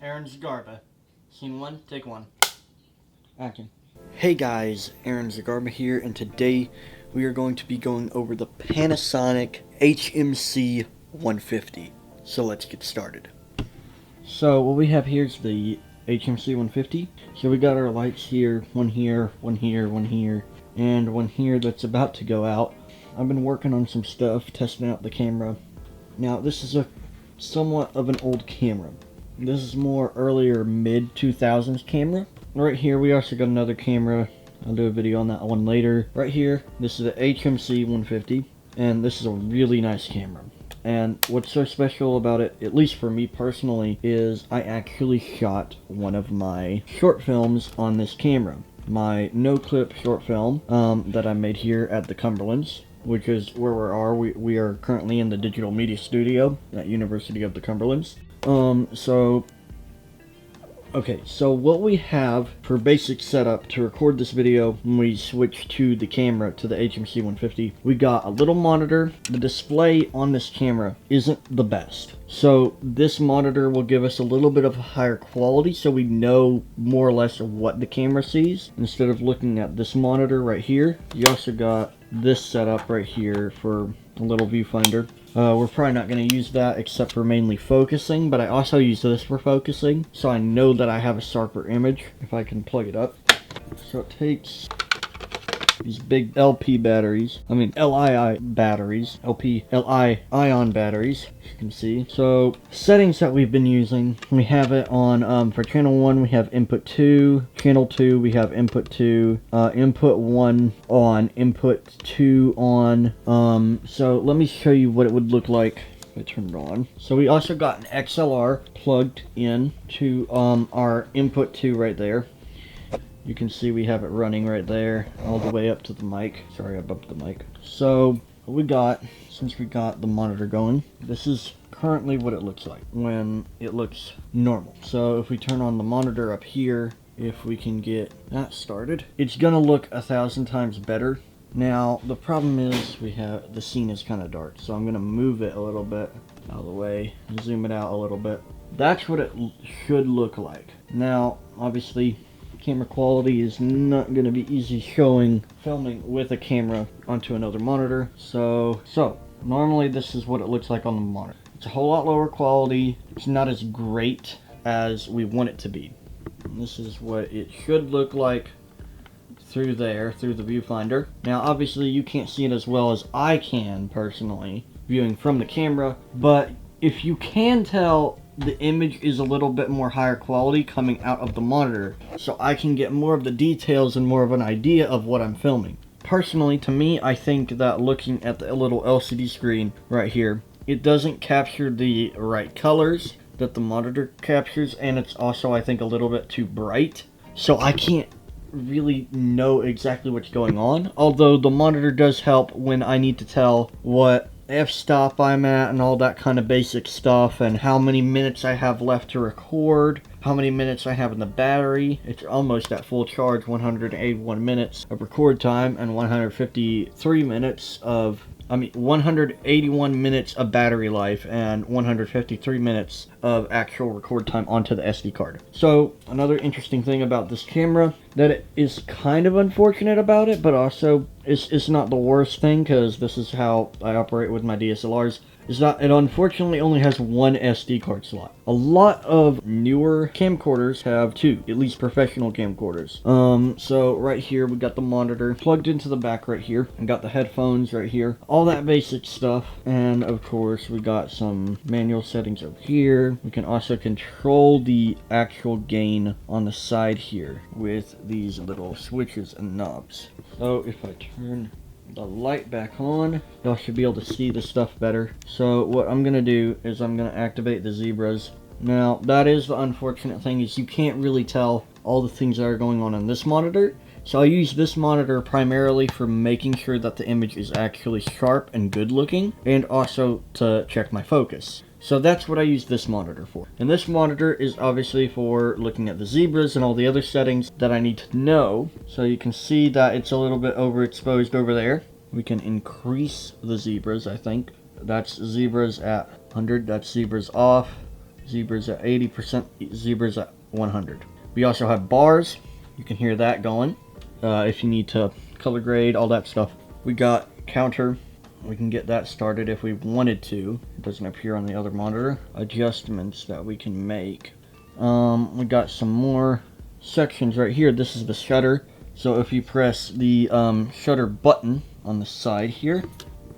Aaron Zagarba. Scene 1, take 1. Action. Hey guys, Aaron Zagarba here, and today we are going to be going over the Panasonic HMC-150. So let's get started. So what we have here is the HMC-150. So we got our lights here, one here, one here, one here, and one here that's about to go out. I've been working on some stuff, testing out the camera. Now this is a somewhat of an old camera. This is more earlier mid-2000s camera. Right here we also got another camera. I'll do a video on that one later. Right here, this is the HMC-150, and this is a really nice camera. And what's so special about it, at least for me personally, is I actually shot one of my short films on this camera. My no-clip short film that I made here at the Cumberlands, which is where we are. We are currently in the digital media studio at University of the Cumberlands. So what we have for basic setup to record this video when we switch to the camera, to the HMC-150, we got a little monitor. The display on this camera isn't the best. So this monitor will give us a little bit of a higher quality so we know more or less what the camera sees. Instead of looking at this monitor right here, you also got this setup right here for a little viewfinder. We're probably not going to use that except for mainly focusing, but I also use this for focusing, so I know that I have a sharper image if I can plug it up. So it takes these big LP batteries, LII batteries, LI ion batteries, as you can see. So settings that we've been using, we have it on, for channel 1 we have input 2, channel 2 we have input 2, input 1 on, input 2 on. So let me show you what it would look like if I turn it on. So we also got an XLR plugged in to our input 2 right there. You can see we have it running right there, all the way up to the mic. Sorry, I bumped the mic. So, what we got, since we got the monitor going, this is currently what it looks like when it looks normal. So, if we turn on the monitor up here, if we can get that started, it's gonna look 1,000 times better. Now, the problem is the scene is kind of dark, so I'm gonna move it a little bit out of the way and zoom it out a little bit. That's what it should look like. Now, obviously, camera quality is not going to be easy filming with a camera onto another monitor. So normally this is what it looks like on the monitor. It's a whole lot lower quality. It's not as great as we want it to be. And this is what it should look like through the viewfinder. Now obviously you can't see it as well as I can personally viewing from the camera, but if you can tell, the image is a little bit more higher quality coming out of the monitor, so I can get more of the details and more of an idea of what I'm filming. Personally, to me, I think that looking at the little LCD screen right here, it doesn't capture the right colors that the monitor captures, and it's also, I think, a little bit too bright, so I can't really know exactly what's going on. Although the monitor does help when I need to tell what f-stop I'm at and all that kind of basic stuff, and how many minutes I have left to record, how many minutes I have in the battery. It's almost at full charge, 181 minutes of record time and 181 minutes of battery life and 153 minutes of actual record time onto the SD card. So another interesting thing about this camera that it is kind of unfortunate about it, but also it's not the worst thing, because this is how I operate with my DSLRs, is that it unfortunately only has one SD card slot. A lot of newer camcorders have two, at least professional camcorders. So right here we got the monitor plugged into the back right here, and got the headphones right here, all that basic stuff. And of course we got some manual settings over here. We can also control the actual gain on the side here with these little switches and knobs. So if I turn the light back on, y'all should be able to see the stuff better. So what I'm gonna do is I'm gonna activate the zebras. Now that is the unfortunate thing, is you can't really tell all the things that are going on this monitor. So I use this monitor primarily for making sure that the image is actually sharp and good looking, and also to check my focus. So that's what I use this monitor for. And this monitor is obviously for looking at the zebras and all the other settings that I need to know. So you can see that it's a little bit overexposed over there. We can increase the zebras, I think. That's zebras at 100, that's zebras off. Zebras at 80%, zebras at 100. We also have bars. You can hear that going. If you need to color grade, all that stuff. We got counter. We can get that started if we wanted to. It doesn't appear on the other monitor. Adjustments that we can make. We got some more sections right here. This is the shutter. So if you press the shutter button on the side here,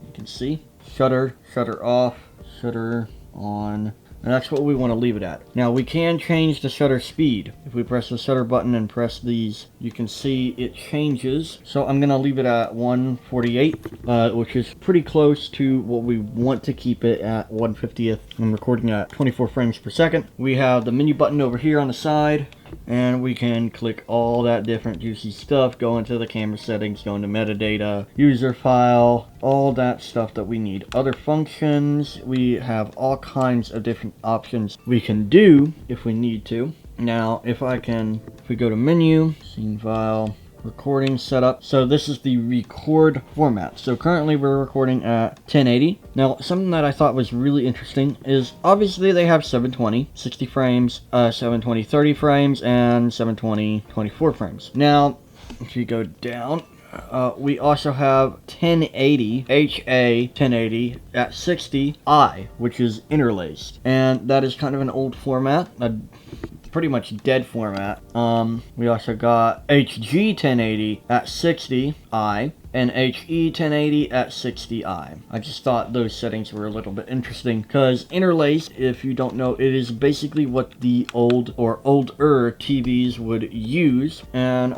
you can see shutter, shutter off, shutter on. And that's what we want to leave it at. Now we can change the shutter speed. If we press the shutter button and press these, you can see it changes. So I'm going to leave it at 148, which is pretty close to what we want to keep it at 150th. I'm recording at 24 frames per second. We have the menu button over here on the side. And we can click all that different juicy stuff, go into the camera settings, go into metadata, user file, all that stuff that we need. Other functions, we have all kinds of different options we can do if we need to. Now, if we go to menu, scene file, recording setup. So this is the record format. So currently we're recording at 1080. Now something that I thought was really interesting is obviously they have 720 60 frames, 720 30 frames, and 720 24 frames. Now if you go down, we also have 1080 HA 1080 at 60i, which is interlaced, and that is kind of an old format, pretty much dead format. We also got HG 1080 at 60i and HE 1080 at 60i. I just thought those settings were a little bit interesting because interlaced, if you don't know, it is basically what the old or older TVs would use. And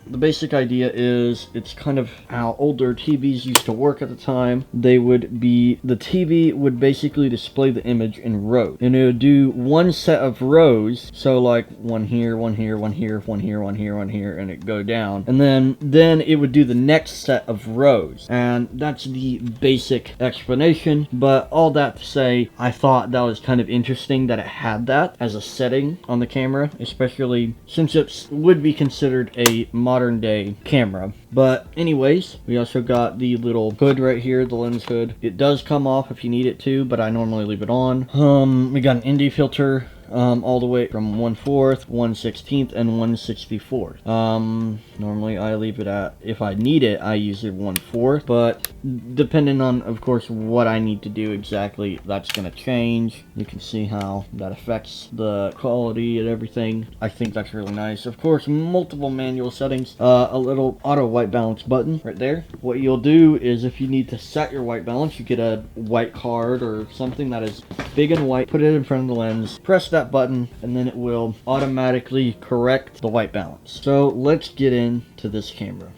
the basic idea is it's kind of how older TVs used to work at the time. The TV would basically display the image in rows, and it would do one set of rows. So like one here, one here, one here, one here, one here, one here, and it go down, and then it would do the next set of rows. And that's the basic explanation. But all that to say, I thought that was kind of interesting that it had that as a setting on the camera, especially since it would be considered a modern day camera. But anyways, we also got the little hood right here, the lens hood. It does come off if you need it to, but I normally leave it on. We got an ND filter all the way from 1/4, 1/16, and 1/64. Normally I leave it at, if I need it, I use it 1/4, but depending on, of course, what I need to do exactly, that's going to change. You can see how that affects the quality and everything. I think that's really nice. Of course, multiple manual settings, a little auto white balance button right there. What you'll do is if you need to set your white balance, you get a white card or something that is big and white, put it in front of the lens, press that button, and then it will automatically correct the white balance. So let's get into this camera.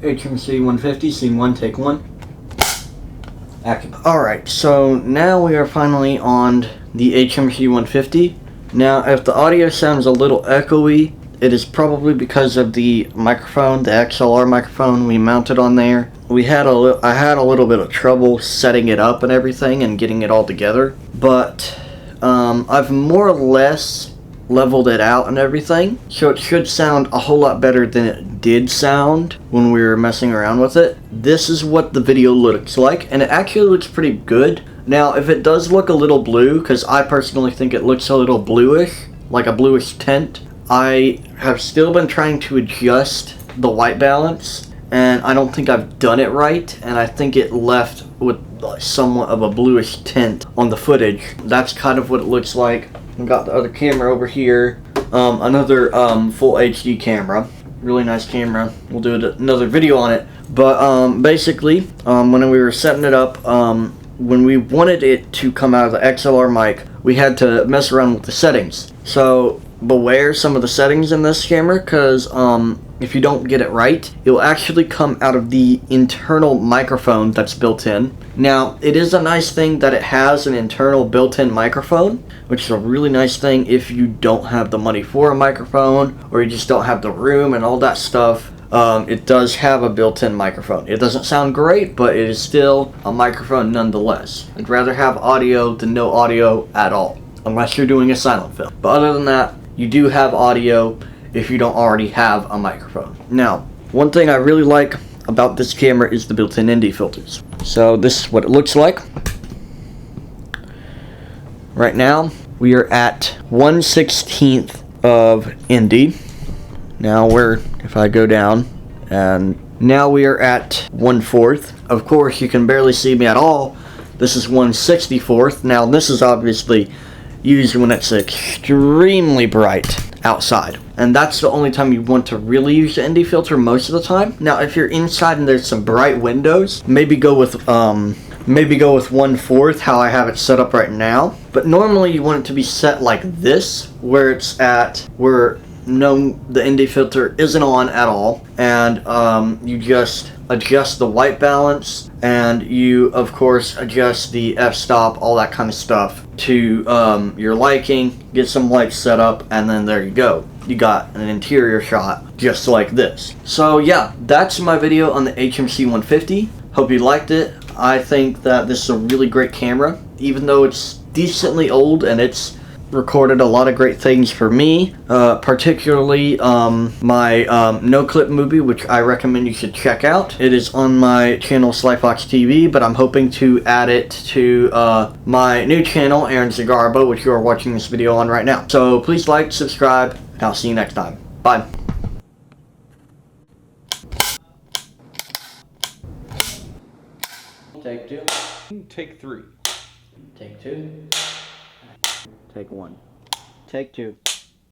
HMC-150, scene 1, take 1. Action. Alright, so now we are finally on the HMC-150. Now, if the audio sounds a little echoey, it is probably because of the microphone, the XLR microphone we mounted on there. I had a little bit of trouble setting it up and everything and getting it all together, but I've more or less leveled it out and everything, so it should sound a whole lot better than it did sound when we were messing around with it. This is what the video looks like, and it actually looks pretty good. Now, if it does look a little blue, because I personally think it looks a little bluish, like a bluish tint, I have still been trying to adjust the white balance, and I don't think I've done it right, and I think it left with somewhat of a bluish tint on the footage. That's kind of what it looks like. I've got the other camera over here, another full HD camera, really nice camera. We'll do another video on it, but basically, when we were setting it up, when we wanted it to come out of the XLR mic, we had to mess around with the settings. So beware some of the settings in this camera, because if you don't get it right, it will actually come out of the internal microphone that's built in. Now, it is a nice thing that it has an internal built-in microphone, which is a really nice thing if you don't have the money for a microphone, or you just don't have the room and all that stuff. It does have a built-in microphone. It doesn't sound great, but it is still a microphone nonetheless. I'd rather have audio than no audio at all, unless you're doing a silent film. But other than that, you do have audio if you don't already have a microphone. Now, one thing I really like about this camera is the built-in ND filters. So this is what it looks like. right now we are at 1/16 of ND. Now if I go down, and now we are at 1/4. Of course, you can barely see me at all. This is 1/64. Now this is obviously used when it's extremely bright outside, and that's the only time you want to really use the ND filter most of the time. Now if you're inside and there's some bright windows, maybe go with 1/4, how I have it set up right now. But normally you want it to be set like this, where it's at where the ND filter isn't on at all, and you just adjust the white balance, and you of course adjust the f-stop, all that kind of stuff to your liking, get some lights set up, and then there you go. You got an interior shot just like this. So yeah, that's my video on the HMC 150. Hope you liked it. I think that this is a really great camera, even though it's decently old, and it's recorded a lot of great things for me, particularly my no clip movie, which I recommend you should check out. It is on my channel Slyfox TV, but I'm hoping to add it to my new channel Aaron Zagarbo, which you are watching this video on right now. So please like, subscribe, and I'll see you next time. Bye. Take two. Take three. Take two. Take one. Take two.